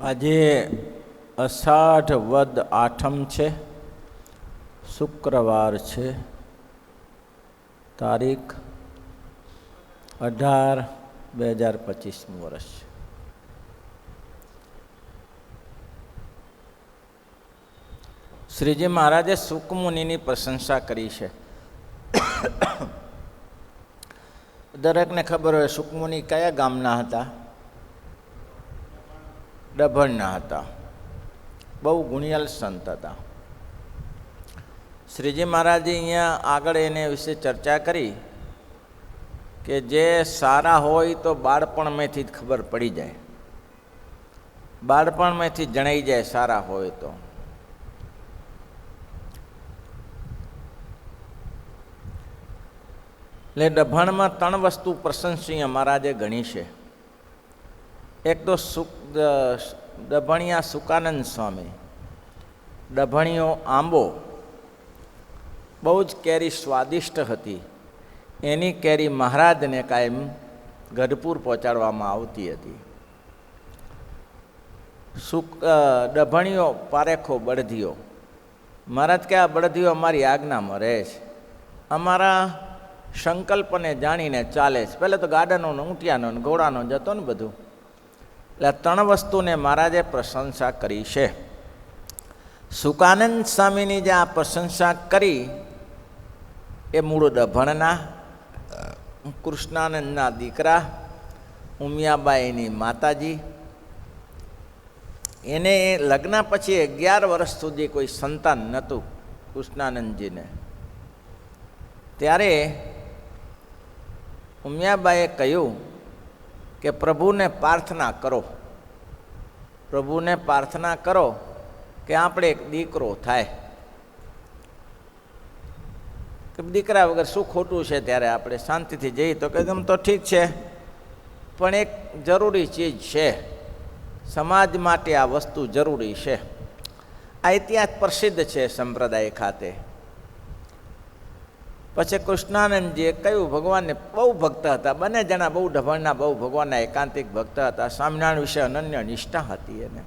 આજે અષાઢ વદ આઠમ છે, શુક્રવાર છે, તારીખ 18/2025 વર્ષ છે. શ્રીજી મહારાજે સુકમુનિની પ્રશંસા કરી છે. દરેકને ખબર હોય સુકમુનિ કયા ગામના હતા? ડભણના હતા. બહુ ગુણિયાલ સંત હતા. શ્રીજી મહારાજે અહીંયા આગળ એને વિશે ચર્ચા કરી કે જે સારા હોય તો બાળપણમાંથી જ ખબર પડી જાય, બાળપણમાંથી જણાઈ જાય સારા હોય તો. એટલે ડભાણમાં 3 વસ્તુ પ્રશંસનીય મહારાજે ગણી છે. એક તો ડભણિયા સુકાનંદ સ્વામી, ડભણિયો આંબો, બહુ જ કેરી સ્વાદિષ્ટ હતી. એની કેરી મહારાજને કાયમ ગઢપુર પહોંચાડવામાં આવતી હતી. ડભણિયો પારેખો બળદિયો, મહારાજ કે આ બળદિયો અમારી આજ્ઞામાં રહે છે, અમારા સંકલ્પને જાણીને ચાલે છે. પહેલાં તો ગાડાનો ને ઊંટિયાનો ને ઘોડાનો જતો ને બધું. એટલે 3 વસ્તુને મહારાજે પ્રશંસા કરી છે. સુકાનંદ સ્વામીની જે આ પ્રશંસા કરી એ મૂળ ડભણના કૃષ્ણાનંદના દીકરા ઉમિયાબાઈની માતાજી. એને લગ્ન પછી 11 વર્ષ સુધી કોઈ સંતાન નહોતું કૃષ્ણાનંદજીને. ત્યારે ઉમિયાબાઈએ કહ્યું કે પ્રભુને પ્રાર્થના કરો, પ્રભુને પ્રાર્થના કરો કે આપણે એક દીકરો થાય. કે દીકરા વગર શું ખોટું છે, ત્યારે આપણે શાંતિથી જઈએ તો કે એમ તો ઠીક છે, પણ એક જરૂરી ચીજ છે, સમાજ માટે આ વસ્તુ જરૂરી છે. આ ઇતિહાસ પ્રસિદ્ધ છે સંપ્રદાય ખાતે. પછી કૃષ્ણાનંદજીએ કહ્યું, ભગવાનને બહુ ભક્ત હતા, બંને જણા બહુ ડભણના બહુ ભગવાનના એકાંતિક ભક્ત હતા. સ્વામિનારાયણ વિશે અનન્ય નિષ્ઠા હતી, એને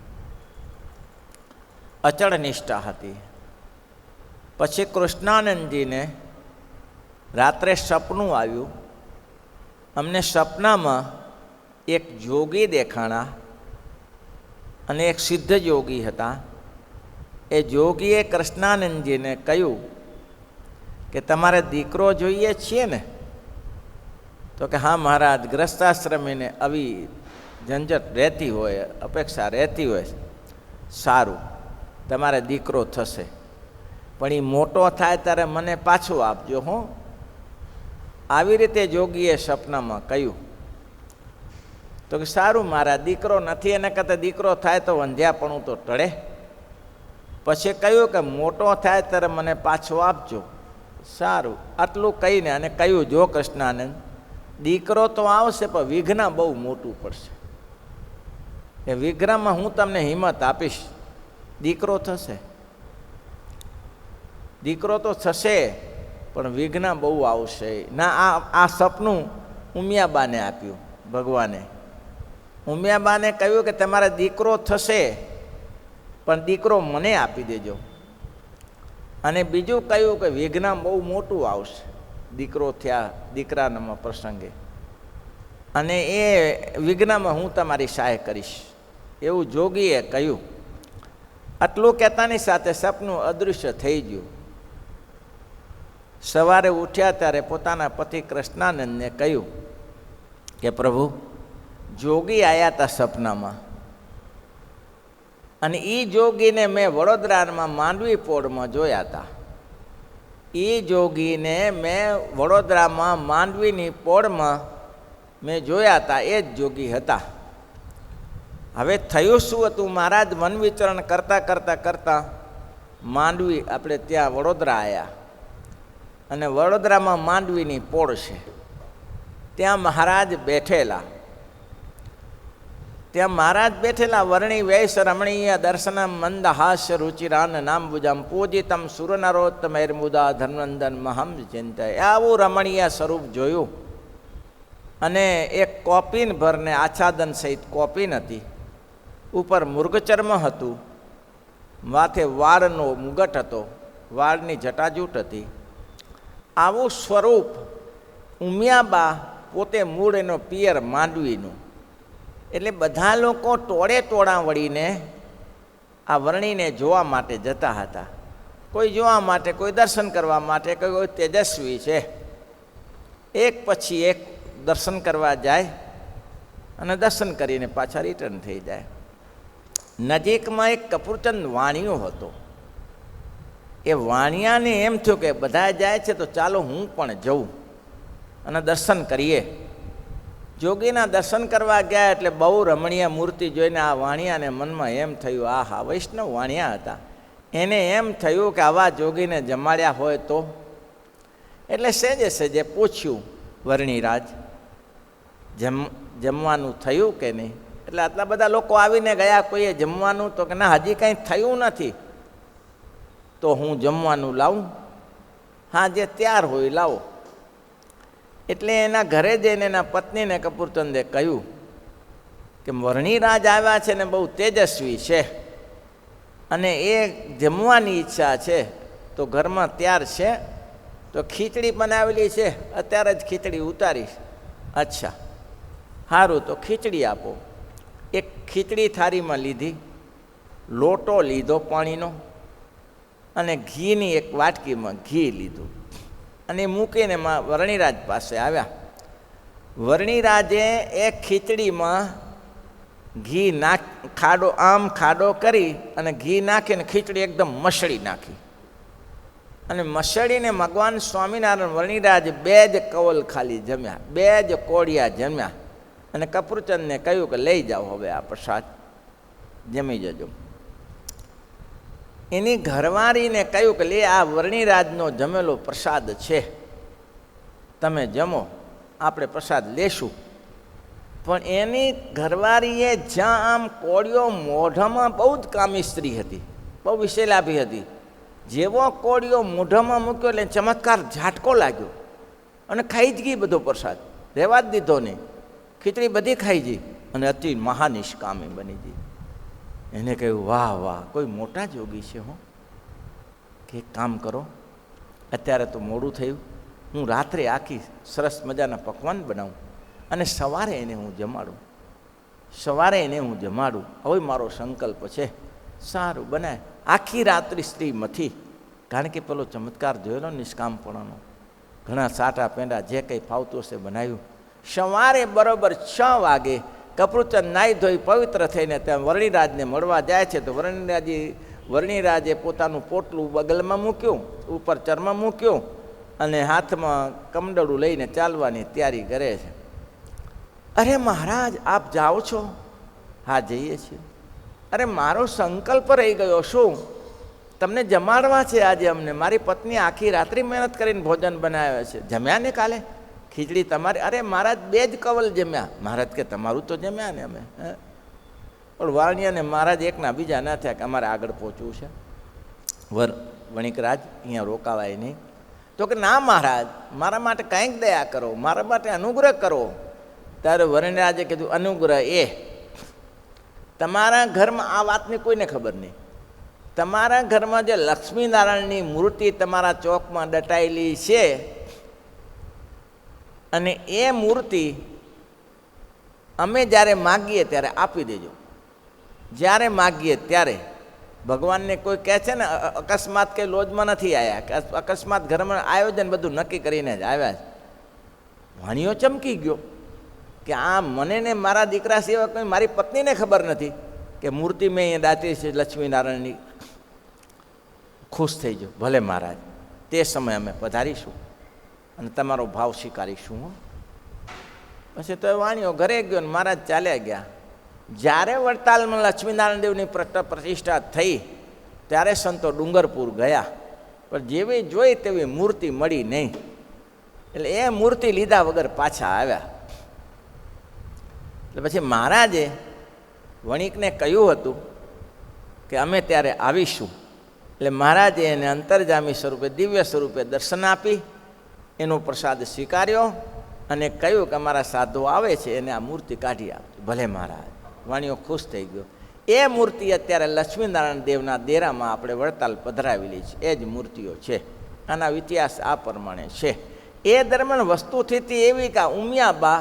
અચળ નિષ્ઠા હતી. પછી કૃષ્ણાનંદજીને રાત્રે સપનું આવ્યું. અમને સપનામાં એક જોગી દેખાણા અને એક સિદ્ધ યોગી હતા. એ જોગીએ કૃષ્ણાનંદજીને કહ્યું કે તમારે દીકરો જોઈએ છીએ ને? તો કે હા મહારાજ, ગ્રસ્તાશ્રમીને આવી ઝંઝટ રહેતી હોય, અપેક્ષા રહેતી હોય. સારું, તમારે દીકરો થશે, પણ એ મોટો થાય ત્યારે મને પાછું આપજો હો. આવી રીતે જોગીએ સપનામાં કહ્યું. તો કે સારું મહારાજ, દીકરો નથી એના કરતાં દીકરો થાય તો વંધ્યાપણું તો ટળે. પછી કહ્યું કે મોટો થાય ત્યારે મને પાછો આપજો. સારું, આટલું કહીને અને કહ્યું, જો કૃષ્ણાનંદ, દીકરો તો આવશે પણ વિઘ્ન બહુ મોટું પડશે. એ વિઘ્નમાં હું તમને હિંમત આપીશ, દીકરો થશે. દીકરો તો થશે પણ વિઘ્ન બહુ આવશે. ના, આ સપનું ઉમિયાબાને આપ્યું ભગવાને. ઉમિયાબાને કહ્યું કે તમારે દીકરો થશે પણ દીકરો મને આપી દેજો. અને બીજું કહ્યું કે વિઘ્ન બહુ મોટું આવશે દીકરો થયા દીકરાના પ્રસંગે, અને એ વિઘ્નમાં હું તમારી સહાય કરીશ, એવું જોગીએ કહ્યું. આટલું કહેતાની સાથે સપનું અદૃશ્ય થઈ ગયું. સવારે ઉઠ્યા ત્યારે પોતાના પતિ કૃષ્ણાનંદને કહ્યું કે પ્રભુ, જોગી આવ્યા હતા સપનામાં, અને એ જોગીને મેં વડોદરામાં માંડવી પોળમાં જોયા હતા. એ જોગીને મેં વડોદરામાં માંડવીની પોળમાં મેં જોયા હતા, એ જ જોગી હતા. હવે થયું શું હતું? મહારાજ વન વિચરણ કરતાં કરતાં કરતાં માંડવી આપણે ત્યાં વડોદરા આવ્યા, અને વડોદરામાં માંડવીની પોળ છે, ત્યાં મહારાજ બેઠેલા. ત્યાં મહારાજ બેઠેલા. વર્ણિ વૈશ રમણીય દર્શન મંદ હાસ્ય રુચિરાન નામબુજામ પૂજિતમ સુરનરોત્તમૈર્મુદા ધર્મનંદન મહમ ચિંતય. આવું રમણીય સ્વરૂપ જોયું. અને એક કોપીન ભરને આચ્છાદન સહિત કોપીન હતી, ઉપર મૃગચર્મ હતું, માથે વાળનો મુગટ હતો, વાળની જટાજૂટ હતી. આવું સ્વરૂપ ઉમિયાબા પોતે મૂળ એનો પિયર માંડવીનું. એટલે બધા લોકો ટોળા વળીને આ વર્ણીને જોવા માટે જતા હતા. કોઈ જોવા માટે, કોઈ દર્શન કરવા માટે, કોઈ તેજસ્વી છે. એક પછી એક દર્શન કરવા જાય અને દર્શન કરીને પાછા રિટર્ન થઈ જાય. નજીકમાં એક કપૂરચંદ વાણિયો હતો. એ વાણિયાને એમ થયું કે બધા જાય છે તો ચાલો હું પણ જઉં અને દર્શન કરીએ. જોગીના દર્શન કરવા ગયા એટલે બહુ રમણીય મૂર્તિ જોઈને આ વાણિયાને મનમાં એમ થયું, આ હા વૈષ્ણવ વાણિયા હતા, એને એમ થયું કે આવા જોગીને જમાડ્યા હોય તો. એટલે સેજે પૂછ્યું, વર્ણિરાજ જમવાનું થયું કે નહીં? એટલે આટલા બધા લોકો આવીને ગયા, કોઈએ જમવાનું? તો કે ના, હજી કંઈ થયું નથી. તો હું જમવાનું લાવું? હા, જે તૈયાર હોય લાવો. એટલે એના ઘરે જઈને એના પત્નીને કપૂરચંદે કહ્યું કે વર્ણિરાજ આવ્યા છે ને બહુ તેજસ્વી છે અને એ જમવાની ઈચ્છા છે, તો ઘરમાં તૈયાર છે તો ખીચડી બનાવેલી છે, અત્યારે જ ખીચડી ઉતારીશ. અચ્છા સારું, તો ખીચડી આપો. એક ખીચડી થાળીમાં લીધી, લોટો લીધો પાણીનો અને ઘીની એક વાટકીમાં ઘી લીધું અને મૂકીને વર્ણિરાજ પાસે આવ્યા. વર્ણિરાજે એક ખીચડીમાં ઘી ખાડો કરી અને ઘી નાખીને ખીચડી એકદમ મસળી નાખી અને મસળીને ભગવાન સ્વામિનારાયણ વર્ણિરાજ 2 જ કવલ ખાલી જમ્યા, 2 જ કોળિયા જમ્યા અને કપૂરચંદને કહ્યું કે લઈ જાઓ હવે આ પ્રસાદ, જમી જજો. એની ઘરવાળીને કહ્યું કે લે, આ વર્ણિરાજનો જમેલો પ્રસાદ છે, તમે જમો, આપણે પ્રસાદ લેશું. પણ એની ઘરવાળીએ જ્યાં આમ કોળિયો મોઢામાં, બહુ જ કામી સ્ત્રી હતી, બહુ વિશેલાભી હતી, જેવો કોળિયો મોઢામાં મૂક્યો એટલે ચમત્કાર ઝાટકો લાગ્યો અને ખાઈ જ ગઈ બધો પ્રસાદ, રહેવા જ દીધો નહીં. ખીચડી બધી ખાઈ ગઈ અને અતિ મહાનિષ્કામી બની ગઈ. એને કહ્યું, વાહ વાહ, કોઈ મોટા જોગી છે હો. કે એક કામ કરો, અત્યારે તો મોડું થયું, હું રાત્રે આખી સરસ મજાના પકવાન બનાવું અને સવારે એને હું જમાડું. હવે મારો સંકલ્પ છે. સારું, બનાય. આખી રાત્રિ સ્ત્રી મથી, કારણ કે પેલો ચમત્કાર જોયેલો નિષ્કામપણાનો, ઘણા સાટા પેંડા જે કંઈ ફાવતું હશે બનાવ્યું. સવારે બરોબર 6 વાગે કપૂરચંદ નાહી ધોઈ પવિત્ર થઈને ત્યાં વર્ણિરાજને મળવા જાય છે. તો વર્ણિરાજે પોતાનું પોટલું બગલમાં મૂક્યું, ઉપર ચર્મ મૂક્યું અને હાથમાં કમંડળું લઈને ચાલવાની તૈયારી કરે છે. અરે મહારાજ, આપ જાઓ છો? હા, જઈએ છીએ. અરે મારો સંકલ્પ રહી ગયો. શું? તમને જમાડવા છે આજે અમને. મારી પત્ની આખી રાત્રિ મહેનત કરીને ભોજન બનાવે છે. જમ્યા ને કાલે ખીચડી તમારી? અરે મહારાજ 2 જ કવલ જમ્યા. મહારાજ કે તમારું તો જમ્યા ને અમે. પણ વાણિયાને મહારાજ એકના બીજા ના થયા કે અમારે આગળ પહોંચવું છે. વણિકરાજ અહીંયા રોકાવાય નહીં. તો કે ના મહારાજ, મારા માટે કંઈક દયા કરો, મારા માટે અનુગ્રહ કરો. ત્યારે વર્ણિરાજે કીધું, અનુગ્રહ એ તમારા ઘરમાં આ વાતની કોઈને ખબર નહીં. તમારા ઘરમાં જે લક્ષ્મીનારાયણની મૂર્તિ તમારા ચોકમાં દટાયેલી છે અને એ મૂર્તિ અમે જ્યારે માગીએ ત્યારે આપી દેજો. જ્યારે માગીએ ત્યારે. ભગવાનને કોઈ કહે છે ને અકસ્માત કંઈ લોજમાં નથી આવ્યા, કે અકસ્માત ઘરમાં આયોજન બધું નક્કી કરીને જ આવ્યા છે. વાણિયો ચમકી ગયો કે આ મને ને મારા દીકરા સિવાય કોઈ, મારી પત્નીને ખબર નથી કે મૂર્તિ મેં અહીંયા દાતી છે લક્ષ્મીનારાયણની. ખુશ થઈ ગયો. ભલે મહારાજ, તે સમયે અમે પધારીશું અને તમારો ભાવ સ્વીકારીશું. પછી તો વાણિયો ઘરે ગયો ને મહારાજ ચાલ્યા ગયા. જ્યારે વડતાલમાં લક્ષ્મીનારાયણ દેવની પ્રતિષ્ઠા થઈ ત્યારે સંતો ડુંગરપુર ગયા, પણ જેવી જોઈ તેવી મૂર્તિ મળી નહીં. એટલે એ મૂર્તિ લીધા વગર પાછા આવ્યા. એટલે પછી મહારાજે વણિકને કહ્યું હતું કે અમે ત્યારે આવીશું. એટલે મહારાજે એને અંતર્જામી સ્વરૂપે, દિવ્ય સ્વરૂપે દર્શન આપી, એનો પ્રસાદ સ્વીકાર્યો અને કહ્યું કે અમારા સાધુ આવે છે, એને આ મૂર્તિ કાઢી આપજો. ભલે મહારાજ. વાણિયો ખુશ થઈ ગયો. એ મૂર્તિ અત્યારે લક્ષ્મીનારાયણ દેવના ડેરામાં આપણે વડતાલ પધરાવેલી છે. એ જ મૂર્તિઓ છે. આના ઇતિહાસ આ પ્રમાણે છે. એ દરમિયાન વસ્તુસ્થિતિ એવી કે ઉમિયાબા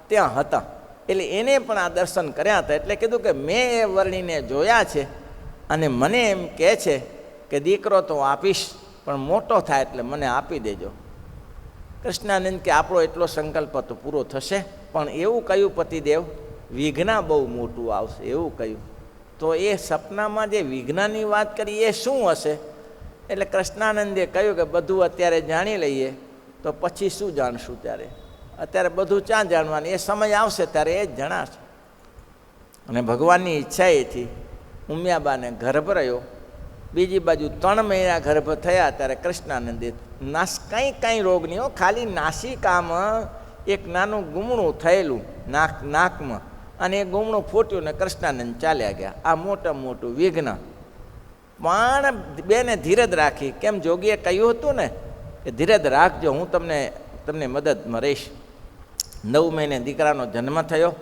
ત્યાં હતા, એટલે એને પણ આ દર્શન કર્યા હતા. એટલે કીધું કે મેં એ વર્ણીને જોયા છે અને મને એમ કહે છે કે દીકરો તો આપીશ, પણ મોટો થાય એટલે મને આપી દેજો. કૃષ્ણાનંદ કે આપણો એટલો સંકલ્પ તો પૂરો થશે, પણ એવું કહ્યું પતિદેવ, વિઘ્ન બહુ મોટું આવશે એવું કહ્યું. તો એ સપનામાં જે વિઘ્નની વાત કરી એ શું હશે? એટલે કૃષ્ણાનંદે કહ્યું કે બધું અત્યારે જાણી લઈએ તો પછી શું જાણશું? ત્યારે અત્યારે બધું ક્યાં જાણવાનું? એ સમય આવશે ત્યારે એ જ જણાશે. અને ભગવાનની ઈચ્છા એથી ઉમિયાબાને ગર્ભ રહ્યો. બીજી બાજુ 3 મહિના ગર્ભ થયા ત્યારે કૃષ્ણાનંદે કાંઈ રોગ નહીં હો, ખાલી નાસિકામાં એક નાનું ગુમણું થયેલું નાકમાં, અને એ ગુમણું ફૂટ્યું ને કૃષ્ણાનંદ ચાલ્યા ગયા. આ મોટું વિઘ્ન. પણ બેને ધીરજ રાખી. કેમ જોગીએ કહ્યું હતું ને કે ધીરજ રાખજો, હું તમને મદદમાં રહીશ. 9 મહિને દીકરાનો જન્મ થયો,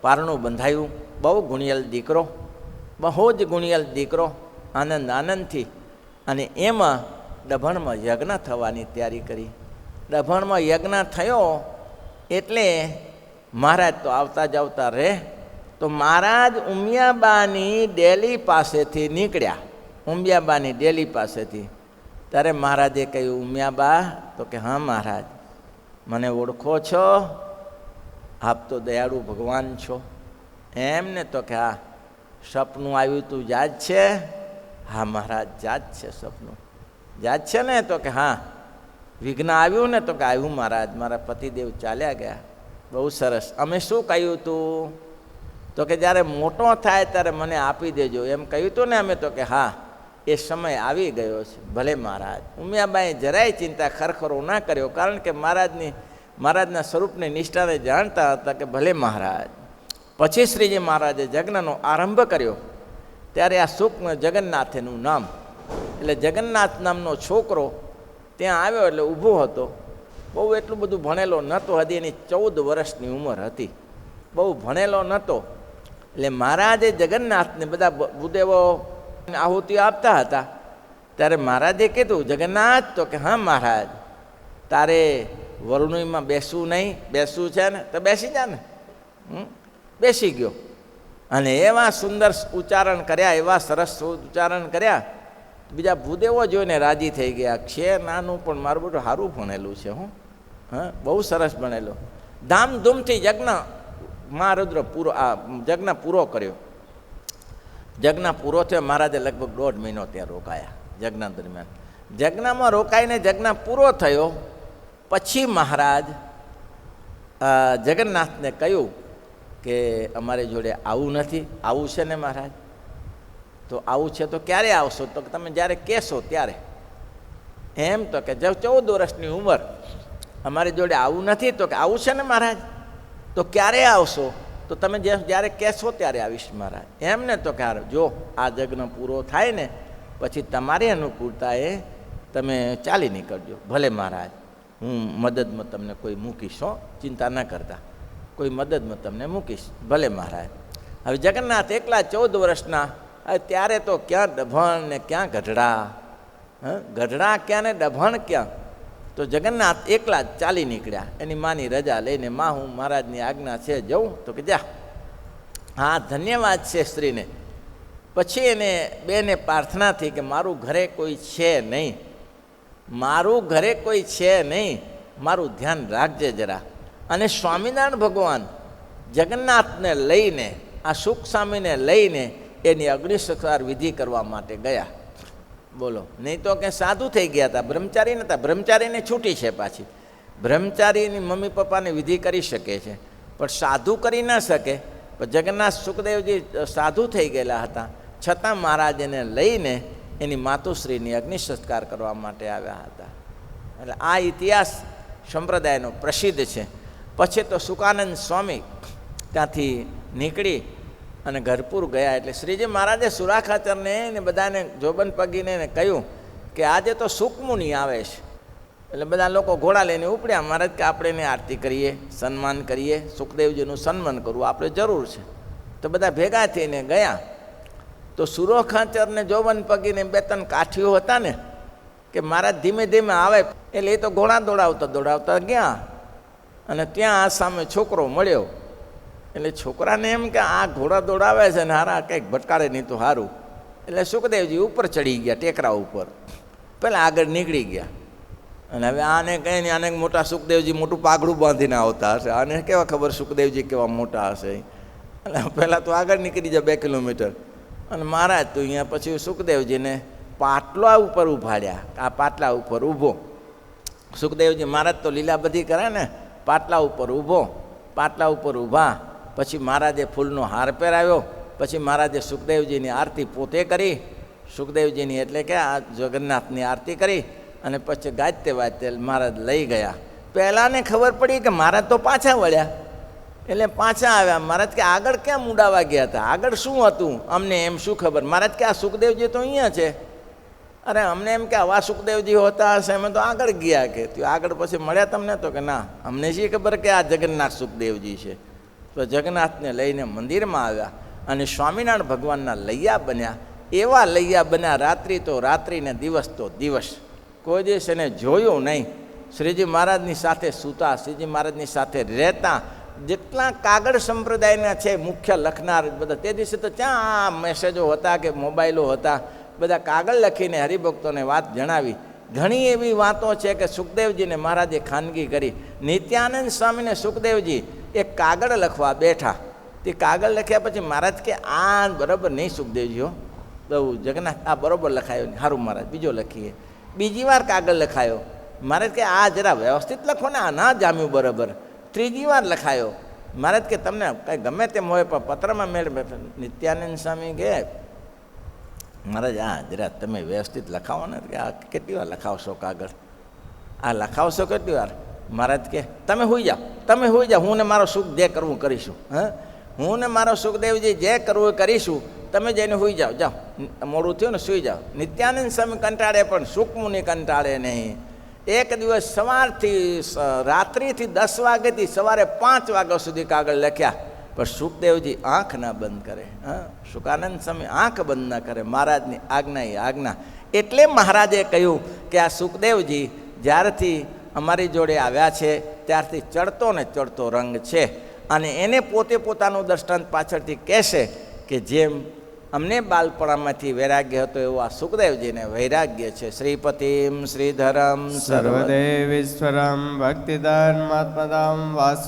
પારણું બંધાયું. બહુ ગુણિયલ દીકરો, બહુ જ ગુણિયલ દીકરો, આનંદથી. અને એમાં ડભણમાં યજ્ઞ થવાની તૈયારી કરી. ડભણમાં યજ્ઞ થયો એટલે મહારાજ તો આવતા જ આવતા રહે. તો મહારાજ ઉમિયાબાની ડેલી પાસેથી નીકળ્યા. ઉમિયાબાની ડેલી પાસેથી. ત્યારે મહારાજે કહ્યું, ઉમિયાબા? તો કે હા મહારાજ, મને ઓળખો છો? આપ તો દયાળુ ભગવાન છો. એમને તો કે હા. સપનું આવ્યું તું જાજ છે? હા મહારાજ, જાજ છે સપનું. જાજ છે ને? તો કે હા. વિઘ્ન આવ્યું ને? તો કે આવ્યું મહારાજ, મારા પતિદેવ ચાલ્યા ગયા. બહુ સરસ. અમે શું કહ્યું તું? તો કે જ્યારે મોટો થાય ત્યારે મને આપી દેજો એમ કહ્યું હતું ને અમે? તો કે હા, એ સમય આવી ગયો છે. ભલે મહારાજ. ઉમિયાબાએ જરાય ચિંતા ખરખરો ના કર્યો, કારણ કે મહારાજના સ્વરૂપની નિષ્ઠાને જાણતા હતા કે ભલે મહારાજ. પછી શ્રીજી મહારાજે યજ્ઞનો આરંભ કર્યો. ત્યારે આ સૂક્ષ્મ જગન્નાથ એનું નામ. એટલે જગન્નાથ નામનો છોકરો ત્યાં આવ્યો એટલે ઊભો હતો. બહુ એટલું બધું ભણેલો નહોતો, હજી એની 14 વર્ષની ઉંમર હતી. બહુ ભણેલો નહોતો. એટલે મહારાજે જગન્નાથને બધા ભૂદેવો આહુતિઓ આપતા હતા. ત્યારે મહારાજે કીધું, જગન્નાથ? તો કે હા મહારાજ. તારે વરુણીમાં બેસવું નહીં? બેસવું છે ને? તો બેસી જા ને. બેસી ગયો. અને એવા સુંદર ઉચ્ચારણ કર્યા, એવા સરસ ઉચ્ચારણ કર્યા. બીજા ભૂદેવો જોઈને રાજી થઈ ગયા. છે નાનું પણ મારું બધું સારું ભણેલું છે. હા, બહુ સરસ ભણેલો. ધામધૂમથી મહારુદ્ર યજ્ઞ પૂરો કર્યો. યજ્ઞ પૂરો થયો. મહારાજે લગભગ 1.5 મહિનો ત્યાં રોકાયા યજ્ઞ દરમિયાન. યજ્ઞમાં રોકાઈને યજ્ઞ પૂરો થયો પછી મહારાજ જગન્નાથને કહ્યું કે અમારી જોડે આવું નથી. આવું છે ને મહારાજ? તો આવું છે તો ક્યારે આવશો? તો તમે જ્યારે કહેશો ત્યારે. એમ? તો કે 14 વર્ષની ઉંમર, અમારી જોડે આવું નથી. તો કે આવું છે ને મહારાજ? તો ક્યારે આવશો? તો તમે જ્યારે કહેશો ત્યારે આવીશ મહારાજ. એમ ને? તો કે જો આ યજ્ઞ પૂરો થાય ને પછી તમારી અનુકૂળતાએ તમે ચાલી નીકળજો. ભલે મહારાજ, હું મદદમાં તમને કોઈ મૂકીશ. ચિંતા ન કરતા, કોઈ મદદમાં તમને મૂકીશ. ભલે મહારાજ. હવે જગન્નાથ એકલા 14 વર્ષના. ત્યારે તો ક્યાં ડભણ ને ક્યાં ગઢડા. ગઢડા ક્યાં ને ડભણ ક્યાં? તો જગન્નાથ એકલા જ ચાલી નીકળ્યા. એની માની રજા લઈને, માં હું મહારાજની આજ્ઞા છે જવું? તો કે જા. હા, ધન્યવાદ છે સ્ત્રીને. પછી એને બેને પ્રાર્થના થઈ કે મારું ઘરે કોઈ છે નહીં, મારું ઘરે કોઈ છે નહીં, મારું ધ્યાન રાખજે જરા. અને સ્વામિનારાયણ ભગવાન જગન્નાથને લઈને, આ સુખ સ્વામીને લઈને એની અગ્નિ સંસ્કાર વિધિ કરવા માટે ગયા. બોલો. નહીં તો કે સાધુ થઈ ગયા હતા, બ્રહ્મચારી નહોતા. બ્રહ્મચારીને છૂટી છે પાછી. બ્રહ્મચારીની મમ્મી પપ્પાને વિધિ કરી શકે છે, પણ સાધુ કરી ન શકે. પણ જગન્નાથ સુખદેવજી સાધુ થઈ ગયેલા હતા, છતાં મહારાજ એને લઈને એની માતુશ્રીની અગ્નિ સંસ્કાર કરવા માટે આવ્યા હતા. એટલે આ ઇતિહાસ સંપ્રદાયનો પ્રસિદ્ધ છે. પછી તો સુકાનંદ સ્વામી ત્યાંથી નીકળી અને ઘરપુર ગયા. એટલે શ્રીજી મહારાજે સુરાખાચરને ને બધાને જોબન પગીને કહ્યું કે આજે તો સુકમુનિ આવે છે. એટલે બધા લોકો ઘોડા લઈને ઉપડ્યા. મહારાજ કે આપણે એને આરતી કરીએ, સન્માન કરીએ, સુખદેવજીનું સન્માન કરવું આપણે જરૂર છે. તો બધા ભેગા થઈને ગયા તો સુરો ખાચર ને જોવન પગીને 2-3 કાઠીઓ હતા ને કે મહારાજ ધીમે ધીમે આવે એટલે એ તો ઘોડા દોડાવતા ગયા અને ત્યાં આ સામે છોકરો મળ્યો. એટલે છોકરાને એમ કે આ ઘોડા દોડાવે છે ને હારા કંઈક ભટકાડે નહીં તો સારું. એટલે સુખદેવજી ઉપર ચડી ગયા ટેકરા ઉપર, પહેલાં આગળ નીકળી ગયા. અને હવે આને કંઈ નહીં, આને મોટા સુખદેવજી મોટું પાઘડું બાંધીને આવતા હશે, આને કેવા ખબર સુખદેવજી કેવા મોટા હશે. એટલે પહેલાં તો આગળ નીકળી જાય 2 કિલોમીટર. અને મહારાજ તો અહીંયા પછી સુખદેવજીને પાટલા ઉપર ઉભાડ્યા. આ પાટલા ઉપર ઊભો સુખદેવજી મહારાજ તો લીલા બધી કરે ને, પાટલા ઉપર ઊભો, પાટલા ઉપર ઊભા. પછી મહારાજે ફૂલનો હાર પહેરાવ્યો. પછી મહારાજે સુખદેવજીની આરતી પોતે કરી, સુખદેવજીની એટલે કે આ જગન્નાથની આરતી કરી. અને પછી ગાજતે વાજતે મહારાજ લઈ ગયા. પહેલાંને ખબર પડી કે મહારાજ તો પાછા વળ્યા. એટલે પાછા આવ્યા. મહારાજ કે આગળ ક્યાં મુડાવા ગયા હતા, આગળ શું હતું અમને એમ શું ખબર. મહારાજ કે આ સુખદેવજી તો અહીંયા છે. અરે અમને એમ કે આવા સુખદેવજી હોતા હશે, અમે તો આગળ ગયા કે આગળ પછી મળ્યા તમને. તો કે ના, અમને શી ખબર કે આ જગન્નાથ સુખદેવજી છે. તો જગન્નાથને લઈને મંદિરમાં આવ્યા અને સ્વામિનારાયણ ભગવાનના લૈયા બન્યા. એવા લૈયા બન્યા, રાત્રિ તો રાત્રિ ને દિવસ તો દિવસ. કોઈ દિવસ એને જોયું નહીં. શ્રીજી મહારાજની સાથે સૂતા, શ્રીજી મહારાજની સાથે રહેતા. જેટલા કાગળ સંપ્રદાયના છે મુખ્ય લખનાર બધા, તે દિવસે તો ક્યાં મેસેજો હતા કે મોબાઈલો હતા. બધા કાગળ લખીને હરિભક્તોને વાત જણાવી. ઘણી એવી વાતો છે કે સુખદેવજીને મહારાજે ખાનગી કરી. નિત્યાનંદ સ્વામીને સુખદેવજી એક કાગળ લખવા બેઠા. તે કાગળ લખ્યા પછી મહારાજ કે આ બરાબર નહીં સુખદેવજીઓ, બહુ જગન્નાથ આ બરાબર લખાયો નહીં, સારું મહારાજ બીજો લખીએ. બીજી વાર કાગળ લખાયો. મહારાજ કે આ જરા વ્યવસ્થિત લખો ને, આ ના જામ્યું બરાબર. ત્રીજી વાર લખાયો. મહારાજ કે તમને કંઈ ગમે તેમ હોય પણ પત્રમાં મેળ. નિત્યાનંદ સ્વામી કે મહારાજ હા જરા તમે વ્યવસ્થિત લખાવો ને. કે આ કેટલી વાર લખાવશો કાગળ, આ લખાવશો કેટલી વાર. મહારાજ કે તમે હોઈ જાઓ, તમે હોઈ જાઓ, હું ને મારો સુખ જે કરવું કરીશું. હા, હું ને મારો સુખદેવજી જે કરવું કરીશું, તમે જઈને હોઈ જાઓ. જાઓ, મોડું થયું ને સૂઈ જાઓ. નિત્યાનંદ સ્વામી કંટાળે પણ સુખમુનિ કંટાળે નહીં. એક દિવસ સવારથી રાત્રિથી 10 વાગ્યાથી સવારે 5 વાગ્યા સુધી કાગળ લખ્યા. પણ સુખદેવજી આંખ ના બંધ કરે. હા, સુખાનંદ સ્વામી આંખ બંધ ના કરે. મહારાજની આજ્ઞા એ આજ્ઞા. એટલે મહારાજે કહ્યું કે આ સુખદેવજી જ્યારથી અમારી જોડે આવ્યા છે ત્યારથી ચડતો ને ચડતો રંગ છે. અને એને પોતે પોતાનું દ્રષ્ટાંત પાછળથી કહેશે કે જેમ અમને બાળપણામાંથી વૈરાગ્ય હતો એવો આ સુખદેવજીને વૈરાગ્ય છે. શ્રીપતિમ શ્રીધરમ સર્વદેવેશ્વરમ ભક્તિધર્માત્મદામ વાસ